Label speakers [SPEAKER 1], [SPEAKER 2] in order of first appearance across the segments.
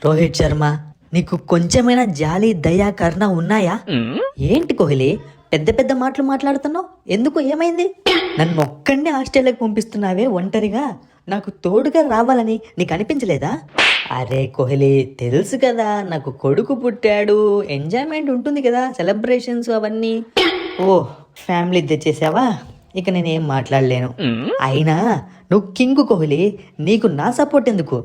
[SPEAKER 1] రోహిత్ శర్మ, నీకు కొంచెమైనా జాలి దయ కరుణ ఉన్నాయా? ఏంటి కోహ్లీ పెద్ద పెద్ద మాటలు మాట్లాడుతున్నావు? ఎందుకు, ఏమైంది? నన్ను ఒక్కడినే ఆస్ట్రేలియాకి పంపిస్తున్నావే ఒంటరిగా, నాకు తోడుగా రావాలని నీకు అనిపించలేదా? అరే కోహ్లీ, తెలుసు కదా నాకు కొడుకు పుట్టాడు, ఎంజాయ్మెంట్ ఉంటుంది కదా, సెలబ్రేషన్స్ అవన్నీ. ఓ, ఫ్యామిలీ తెచ్చేసావా? ఇక నేనేం మాట్లాడలేను. అయినా నువ్వు కింగ్ కోహ్లీ, నీకు నా సపోర్ట్ ఎందుకు?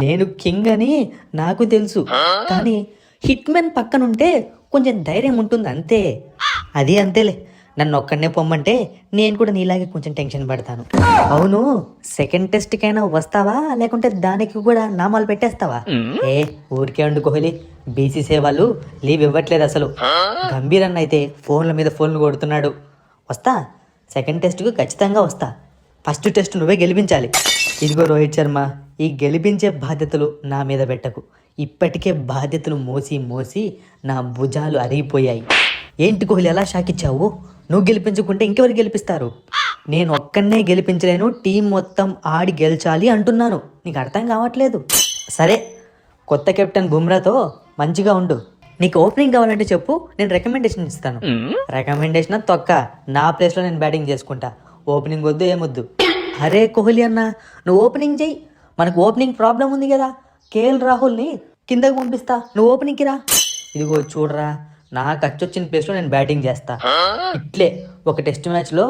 [SPEAKER 1] నేను కింగ్ అని నాకు తెలుసు, కానీ హిట్ మ్యాన్ పక్కనుంటే కొంచెం ధైర్యం ఉంటుంది అంతే. అది అంతేలే, నన్ను ఒక్కడనే పొమ్మంటే నేను కూడా నీలాగే కొంచెం టెన్షన్ పడతాను. అవును, సెకండ్ టెస్ట్కైనా వస్తావా, లేకుంటే దానికి కూడా నామాలు పెట్టేస్తావా? ఏ ఊరికే ఉండు కోహ్లీ, బీసీసీ వాళ్ళు లీవ్ ఇవ్వట్లేదు అసలు. గంభీర్ అన్న అయితే ఫోన్ల మీద ఫోన్లు కొడుతున్నాడు. వస్తా, సెకండ్ టెస్ట్కు ఖచ్చితంగా వస్తా. ఫస్ట్ టెస్ట్ నువ్వే గెలిపించాలి. ఇదిగో రోహిత్ శర్మ, ఈ గెలిపించే బాధ్యతలు నా మీద పెట్టకు. ఇప్పటికే బాధ్యతలు మోసి మోసి నా భుజాలు అరిగిపోయాయి. ఏంటి కోహ్లీ అలా షాక్ ఇచ్చావు? నువ్వు గెలిపించుకుంటే ఇంకెవరు గెలిపిస్తారు? నేను ఒక్కనే గెలిపించలేను, టీం మొత్తం ఆడి గెలిచాలి అంటున్నాను. నీకు అర్థం కావట్లేదు. సరే, కొత్త కెప్టెన్ బుమ్రాతో మంచిగా ఉండు. నీకు ఓపెనింగ్ కావాలంటే చెప్పు, నేను రికమెండేషన్ ఇస్తాను. రికమెండేషన్ తొక్క, నా ప్లేస్లో నేను బ్యాటింగ్ చేసుకుంటా. ఓపెనింగ్ వద్దు, ఏమొద్దు. అరే కోహ్లీ అన్న, నువ్వు ఓపెనింగ్ చెయ్యి. మనకు ఓపెనింగ్ ప్రాబ్లం ఉంది కదా, కేఎల్ రాహుల్ని కిందకు పంపిస్తా, నువ్వు ఓపెనింగ్కి రా. ఇదిగో చూడరా, నా ఖర్చొచ్చిన ప్లేస్లో నేను బ్యాటింగ్ చేస్తా. ఇట్లే ఒక టెస్ట్ మ్యాచ్లో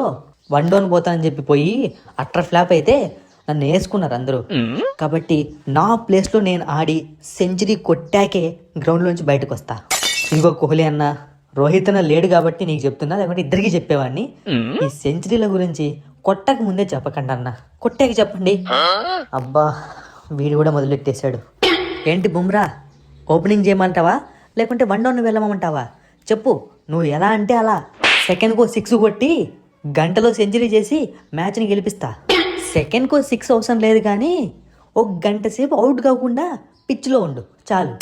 [SPEAKER 1] 1 డౌన్ పోతానని చెప్పి పోయి అట్టర్ ఫ్లాప్ అయితే నన్ను వేసుకున్నారు అందరూ. కాబట్టి నా ప్లేస్లో నేను ఆడి సెంచరీ కొట్టాకే గ్రౌండ్లోంచి బయటకు వస్తా. ఇదిగో కోహ్లీ అన్న, రోహిత్ అన్న లేడు కాబట్టి నీకు చెప్తున్నా, లేకపోతే ఇద్దరికి చెప్పేవాడిని. ఈ సెంచరీల గురించి కొట్టక ముందే చెప్పకండి అన్న, కొట్టాక చెప్పండి. అబ్బా, వీడు కూడా మొదలెట్టేశాడు. ఏంటి బుమ్రా, ఓపెనింగ్ చేయమంటావా, లేకుంటే 1 డౌన్ వెళ్ళమంటావా? చెప్పు, నువ్వు ఎలా అంటే అలా. సెకండ్కో 6 కొట్టి గంటలో సెంచరీ చేసి మ్యాచ్ని గెలిపిస్తా. సెకండ్కో 6 అవసరం లేదు, కానీ ఒక గంట సేపు అవుట్ కాకుండా పిచ్లో ఉండు చాలు.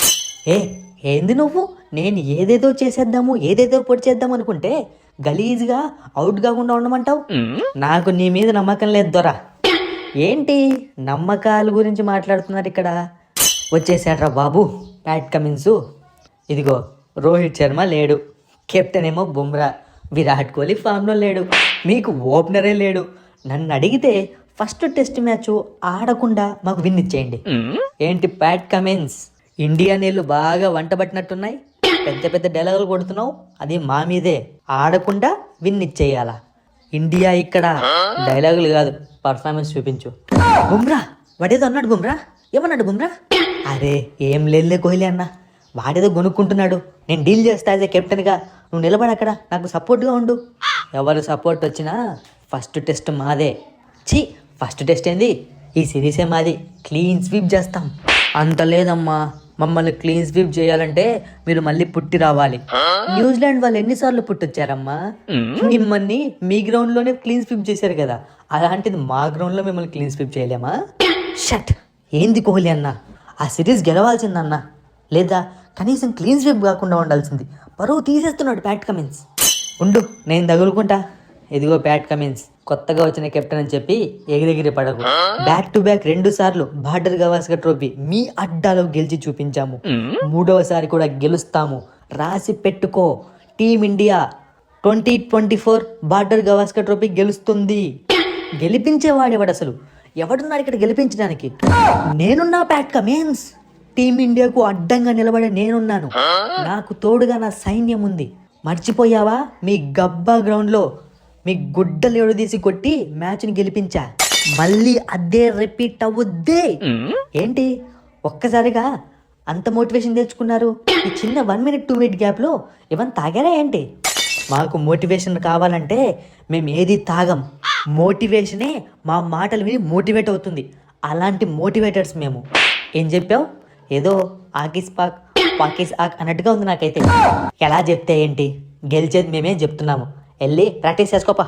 [SPEAKER 1] ఏంది నువ్వు, నేను ఏదేదో చేసేద్దాము, ఏదేదో పొడి చేద్దాం అనుకుంటే గలీజ్గా అవుట్ కాకుండా ఉండమంటావు? నాకు నీ మీద నమ్మకం లేదు దొరా. ఏంటి నమ్మకాల గురించి మాట్లాడుతున్నారు ఇక్కడ? వచ్చేసాడ్రా బాబు ప్యాట్ కమిన్సు. ఇదిగో రోహిత్ శర్మ లేడు, కెప్టెన్ ఏమో బుమ్రా, విరాట్ కోహ్లీ ఫామ్లో లేడు, మీకు ఓపెనరే లేడు. నన్ను అడిగితే ఫస్ట్ టెస్ట్ మ్యాచ్ ఆడకుండా మాకు విన్ ఇచ్చేయండి. ఏంటి ప్యాట్ కమిన్స్, ఇండియా నీళ్ళు బాగా వంట పట్టినట్టున్నాయి, పెద్ద పెద్ద డైలాగులు కొడుతున్నావు. అది మా మీదే, ఆడకుండా విన్ ఇచ్చేయాలా? ఇండియా ఇక్కడ డైలాగులు కాదు, పర్ఫార్మెన్స్ చూపించు. బుమ్రా వాడేదో అన్నాడు. బుమ్రా ఏమన్నాడు? బుమ్రా అరే ఏం లేదులే కోహ్లీ అన్న, వాడేదో కొనుక్కుంటున్నాడు, నేను డీల్ చేస్తా యాజ్ ఏ కెప్టెన్గా. నువ్వు నిలబడి అక్కడ నాకు సపోర్ట్గా ఉండు. ఎవరు సపోర్ట్ వచ్చినా ఫస్ట్ టెస్ట్ మాదే. ఫస్ట్ టెస్ట్ ఏంది, ఈ సిరీసే మాది. క్లీన్ స్వీప్ చేస్తాం. అంత లేదమ్మా, మమ్మల్ని క్లీన్ స్వీప్ చేయాలంటే మీరు మళ్ళీ పుట్టి రావాలి. న్యూజిలాండ్ వాళ్ళు ఎన్నిసార్లు పుట్టొచ్చారమ్మా? మిమ్మల్ని మీ గ్రౌండ్లోనే క్లీన్ స్వీప్ చేశారు కదా, అలాంటిది మా గ్రౌండ్లో మిమ్మల్ని క్లీన్ స్వీప్ చేయలేమా? షట్. ఏంది కోహ్లీ అన్న, ఆ సిరీస్ గెలవాల్సిందన్నా, లేదా కనీసం క్లీన్ స్వీప్ కాకుండా ఉండాల్సింది. పరువు తీసేస్తున్నాడు ప్యాట్ కమిన్స్. ఉండు, నేను తగులుకుంటా. ఇదిగో ప్యాట్ కమిన్స్, కొత్తగా వచ్చిన కెప్టెన్ అని చెప్పి ఎగిరెగిరి పడకు. బ్యాక్ టు బ్యాక్ 2 సార్లు బార్డర్ గవాస్కర్ ట్రోఫీ మీ అడ్డాలో గెలిచి చూపించాము. 3వసారి కూడా గెలుస్తాము, రాసి పెట్టుకో. టీమిండియా 2024 బార్డర్ గవాస్కర్ ట్రోఫీ గెలుస్తుంది. గెలిపించేవాడేవాడు అసలు? ఎవడున్నాడు ఇక్కడ గెలిపించడానికి? నేనున్నా ప్యాట్ కమిన్స్. టీమిండియాకు అడ్డంగా నిలబడే నేనున్నాను, నాకు తోడుగా నా సైన్యం ఉంది. మర్చిపోయావా? మీ గబ్బా గ్రౌండ్లో మీ గుడ్డలు ఎడదీసి కొట్టి మ్యాచ్ని గెలిపించా. మళ్ళీ అదే రిపీట్ అవుద్దే. ఏంటి ఒక్కసారిగా అంత మోటివేషన్ తెచ్చుకున్నారు? ఈ చిన్న 1 మినిట్ 2 మినిట్ గ్యాప్లో ఏమన్నా తాగారా ఏంటి? మాకు మోటివేషన్ కావాలంటే మేము ఏది తాగం. మోటివేషనే మా మాటలు విని మోటివేట్ అవుతుంది. అలాంటి మోటివేటర్స్ మేము. ఏం చెప్పావు? ఏదో ఆకిస్ పాక్ పాకిస్ ఆక్ అన్నట్టుగా ఉంది నాకైతే. ఎలా చెప్తే ఏంటి, గెలిచేది మేమేం చెప్తున్నాము. వెళ్ళి ప్రాక్టీస్ చేసుకోపా.